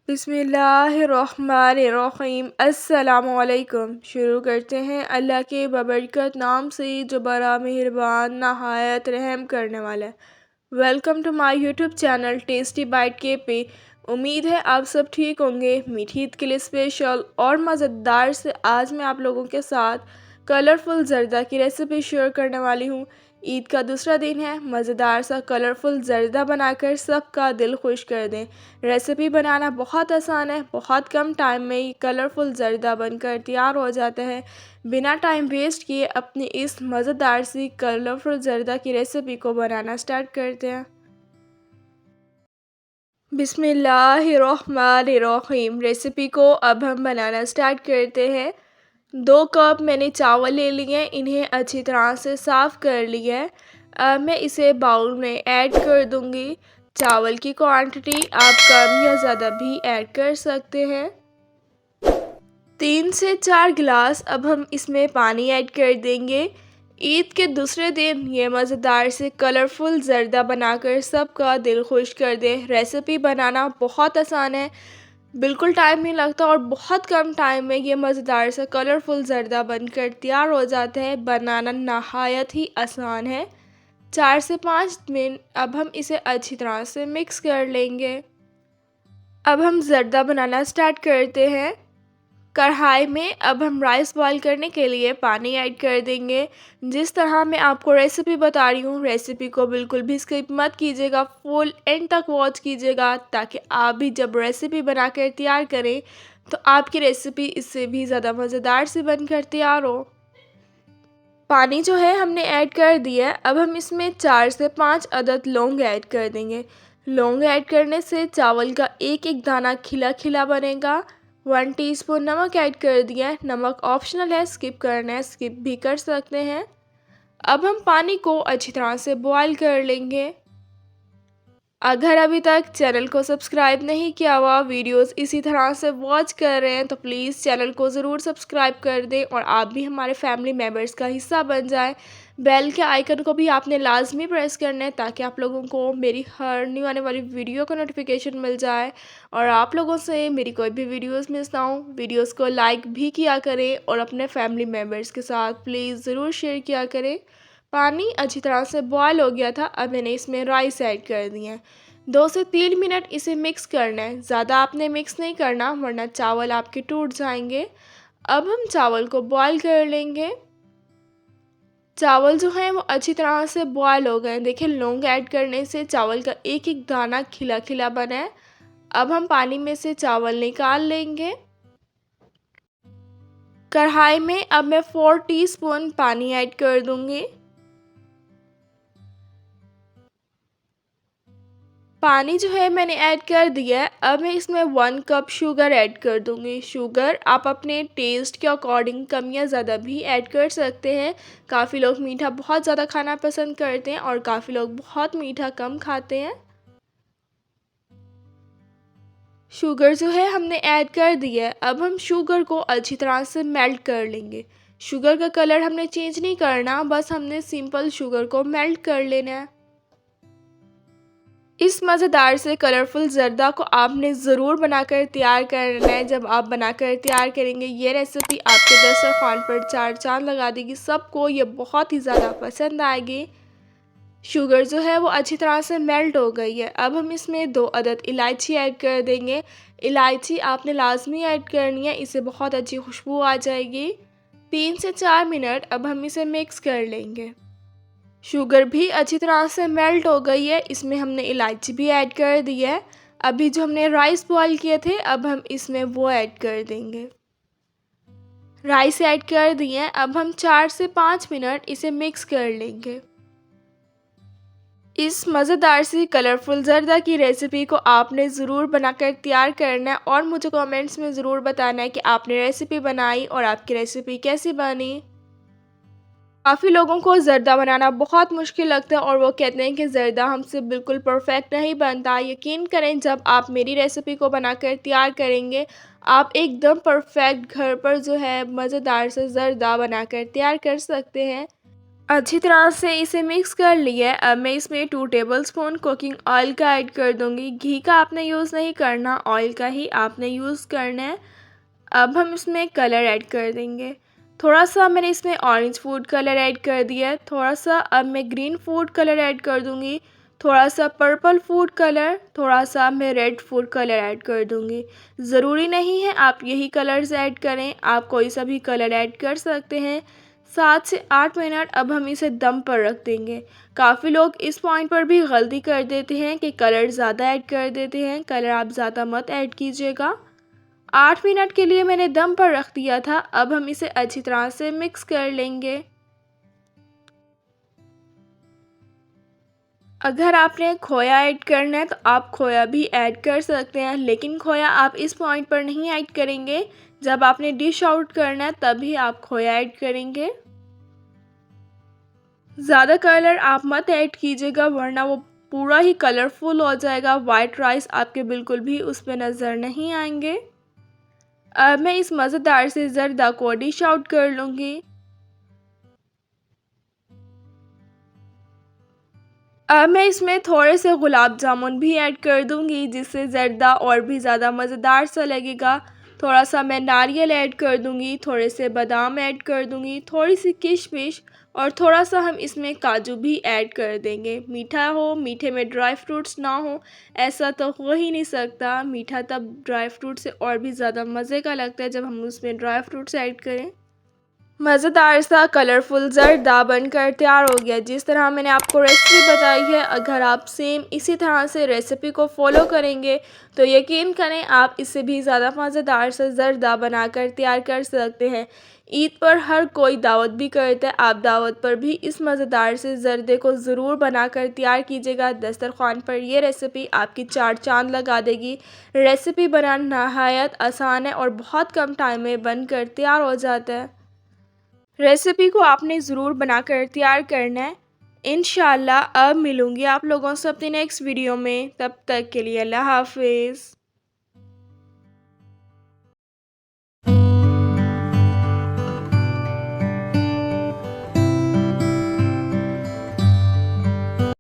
बिस्मिल्लाहिर्रहमानिर्रहीम अस्सलामुअलैकुम। शुरू करते हैं अल्लाह के बबरकत नाम से जो बड़ा मेहरबान नहायत रहम करने वाला है। Welcome to my YouTube channel tasty bite के पे। उम्मीद है आप सब ठीक होंगे। मीठी ईद के लिए स्पेशल और मज़ेदार से आज मैं आप लोगों के साथ कलरफुल जर्दा की रेसिपी शेयर करने वाली हूँ। ईद का दूसरा दिन है, मज़ेदार सा कलरफुल जर्दा बनाकर सबका दिल खुश कर दें। रेसिपी बनाना बहुत आसान है, बहुत कम टाइम में ही कलरफुल जर्दा बनकर तैयार हो जाता है। बिना टाइम वेस्ट किए अपनी इस मज़ेदार सी कलरफुल जर्दा की रेसिपी को बनाना स्टार्ट करते हैं। बिस्मिल्लाहिर्रहमानिर्रहीम। रेसिपी को अब हम बनाना स्टार्ट करते हैं। 2 कप मैंने चावल ले लिए हैं, इन्हें अच्छी तरह से साफ़ कर लिया है। अब मैं इसे बाउल में ऐड कर दूंगी। चावल की क्वांटिटी आप कम या ज़्यादा भी ऐड कर सकते हैं। 3 से 4 गिलास अब हम इसमें पानी ऐड कर देंगे। ईद के दूसरे दिन ये मज़ेदार से कलरफुल जर्दा बनाकर सबका दिल खुश कर दें। रेसिपी बनाना बहुत आसान है, बिल्कुल टाइम नहीं लगता और बहुत कम टाइम में ये मज़ेदार सा कलरफुल जर्दा बनकर तैयार हो जाता है। बनाना नहायत ही आसान है। 4 से 5 मिनट अब हम इसे अच्छी तरह से मिक्स कर लेंगे। अब हम जर्दा बनाना स्टार्ट करते हैं। कढ़ाई में अब हम राइस बॉईल करने के लिए पानी ऐड कर देंगे। जिस तरह मैं आपको रेसिपी बता रही हूँ, रेसिपी को बिल्कुल भी स्किप मत कीजिएगा, फुल एंड तक वॉच कीजिएगा ताकि आप भी जब रेसिपी बनाकर तैयार करें तो आपकी रेसिपी इससे भी ज़्यादा मज़ेदार से बनकर तैयार हो। पानी जो है हमने ऐड कर दिया है। अब हम इसमें 4 से 5 अदद लौंग ऐड कर देंगे। लौंग ऐड करने से चावल का एक एक दाना खिला खिला बनेगा। 1 टीस्पून नमक ऐड कर दिया है। नमक ऑप्शनल है, स्किप करना है स्किप भी कर सकते हैं। अब हम पानी को अच्छी तरह से बॉईल कर लेंगे। अगर अभी तक चैनल को सब्सक्राइब नहीं किया हुआ, वीडियोस इसी तरह से वॉच कर रहे हैं तो प्लीज़ चैनल को ज़रूर सब्सक्राइब कर दें और आप भी हमारे फैमिली मेम्बर्स का हिस्सा बन जाएं। बेल के आइकन को भी आपने लाजमी प्रेस करना है ताकि आप लोगों को मेरी हर न्यू आने वाली वीडियो का नोटिफिकेशन मिल जाए और आप लोगों से मेरी कोई भी वीडियोज़ मिस ना हो। वीडियोज़ को लाइक भी किया करें और अपने फैमिली मेम्बर्स के साथ प्लीज़ ज़रूर शेयर किया करें। पानी अच्छी तरह से बॉयल हो गया था। अब मैंने इसमें राइस ऐड कर दिए हैं। 2 से 3 मिनट इसे मिक्स करना है, ज़्यादा आपने मिक्स नहीं करना वरना चावल आपके टूट जाएंगे। अब हम चावल को बॉयल कर लेंगे। चावल जो है वो अच्छी तरह से बॉयल हो गए। देखिए लौंग ऐड करने से चावल का एक एक दाना खिला खिला बना है। अब हम पानी में से चावल निकाल लेंगे। कढ़ाई में अब मैं 4 टीस्पून पानी ऐड कर दूंगी। पानी जो है मैंने ऐड कर दिया है। अब मैं इसमें 1 कप शुगर ऐड कर दूंगी। शुगर आप अपने टेस्ट के अकॉर्डिंग कम या ज़्यादा भी ऐड कर सकते हैं। काफ़ी लोग मीठा बहुत ज़्यादा खाना पसंद करते हैं और काफ़ी लोग बहुत मीठा कम खाते हैं। शुगर जो है हमने ऐड कर दिया है। अब हम शुगर को अच्छी तरह से मेल्ट कर लेंगे। शुगर का कलर हमने चेंज नहीं करना, बस हमने सिंपल शुगर को मेल्ट कर लेना है। इस मज़ेदार से कलरफुल जर्दा को आपने ज़रूर बनाकर तैयार करना है। जब आप बनाकर तैयार करेंगे ये रेसिपी आपके दस्तरखान पर 4 चांद लगा देगी। सबको ये बहुत ही ज़्यादा पसंद आएगी। शुगर जो है वो अच्छी तरह से मेल्ट हो गई है। अब हम इसमें 2 अदद इलायची ऐड कर देंगे। इलायची आपने लाजमी ऐड करनी है, इससे बहुत अच्छी खुशबू आ जाएगी। 3 से 4 मिनट अब हम इसे मिक्स कर लेंगे। शुगर भी अच्छी तरह से मेल्ट हो गई है। इसमें हमने इलायची भी ऐड कर दी है। अभी जो हमने राइस बॉईल किए थे अब हम इसमें वो ऐड कर देंगे। राइस ऐड कर दिए हैं। अब हम 4 से 5 मिनट इसे मिक्स कर लेंगे। इस मज़ेदार सी कलरफुल जर्दा की रेसिपी को आपने ज़रूर बनाकर तैयार करना है और मुझे कमेंट्स में ज़रूर बताना है कि आपने रेसिपी बनाई और आपकी रेसिपी कैसी बनी। काफ़ी लोगों को ज़र्दा बनाना बहुत मुश्किल लगता है और वो कहते हैं कि ज़र्दा हमसे बिल्कुल परफेक्ट नहीं बनता। यकीन करें जब आप मेरी रेसिपी को बनाकर तैयार करेंगे आप एकदम परफेक्ट घर पर जो है मज़ेदार से ज़र्दा बनाकर तैयार कर सकते हैं। अच्छी तरह से इसे मिक्स कर लिया है। अब मैं इसमें 2 टेबलस्पून कुकिंग ऑयल का ऐड कर दूंगी। घी का आपने यूज़ नहीं करना, ऑयल का ही आपने यूज़ करना है। अब हम इसमें कलर ऐड कर देंगे। थोड़ा सा मैंने इसमें ऑरेंज फूड कलर ऐड कर दिया है। थोड़ा सा अब मैं ग्रीन फूड कलर ऐड कर दूंगी। थोड़ा सा पर्पल फूड कलर, थोड़ा सा मैं रेड फूड कलर ऐड कर दूंगी। ज़रूरी नहीं है आप यही कलर्स ऐड करें, आप कोई सा भी कलर ऐड कर सकते हैं। 7 से 8 मिनट अब हम इसे दम पर रख देंगे। काफ़ी लोग इस पॉइंट पर भी गलती कर देते हैं कि कलर ज़्यादा ऐड कर देते हैं। कलर आप ज़्यादा मत ऐड कीजिएगा। 8 मिनट के लिए मैंने दम पर रख दिया था। अब हम इसे अच्छी तरह से मिक्स कर लेंगे। अगर आपने खोया ऐड करना है तो आप खोया भी ऐड कर सकते हैं, लेकिन खोया आप इस पॉइंट पर नहीं ऐड करेंगे। जब आपने डिश आउट करना है तभी आप खोया ऐड करेंगे। ज़्यादा कलर आप मत ऐड कीजिएगा, वरना वो पूरा ही कलरफुल हो जाएगा। वाइट राइस आपके बिल्कुल भी उसमें नज़र नहीं आएंगे। अब मैं इस मज़ेदार से ज़र्दा को डिश आउट कर लूँगी। अब मैं इसमें थोड़े से गुलाब जामुन भी ऐड कर दूंगी, जिससे ज़र्दा और भी ज़्यादा मज़ेदार सा लगेगा। थोड़ा सा मैं नारियल ऐड कर दूंगी, थोड़े से बादाम ऐड कर दूंगी, थोड़ी सी किशमिश, और थोड़ा सा हम इसमें काजू भी ऐड कर देंगे। मीठा हो, मीठे में ड्राई फ्रूट्स ना हो, ऐसा तो हो ही नहीं सकता। मीठा तब ड्राई फ्रूट से और भी ज़्यादा मज़े का लगता है जब हम उसमें ड्राई फ्रूट्स ऐड करें। मज़ेदार सा कलरफुल ज़र्दा बनकर तैयार हो गया। जिस तरह मैंने आपको रेसिपी बताई है, अगर आप सेम इसी तरह से रेसिपी को फॉलो करेंगे तो यकीन करें आप इससे भी ज़्यादा मज़ेदार सा ज़र्दा बनाकर तैयार कर सकते हैं। ईद पर हर कोई दावत भी करता है, आप दावत पर भी इस मज़ेदार से ज़र्दे को ज़रूर बनाकर तैयार कीजिएगा। दस्तरखान पर यह रेसिपी आपकी 4 चाँद लगा देगी। रेसिपी बनाना नहायत आसान है और बहुत कम टाइम में बनकर तैयार हो जाता है। रेसिपी को आपने ज़रूर बनाकर तैयार करना है। इंशाल्लाह अब मिलूँगी आप लोगों से अपनी नेक्स्ट वीडियो में। तब तक के लिए अल्लाह हाफ़िज़।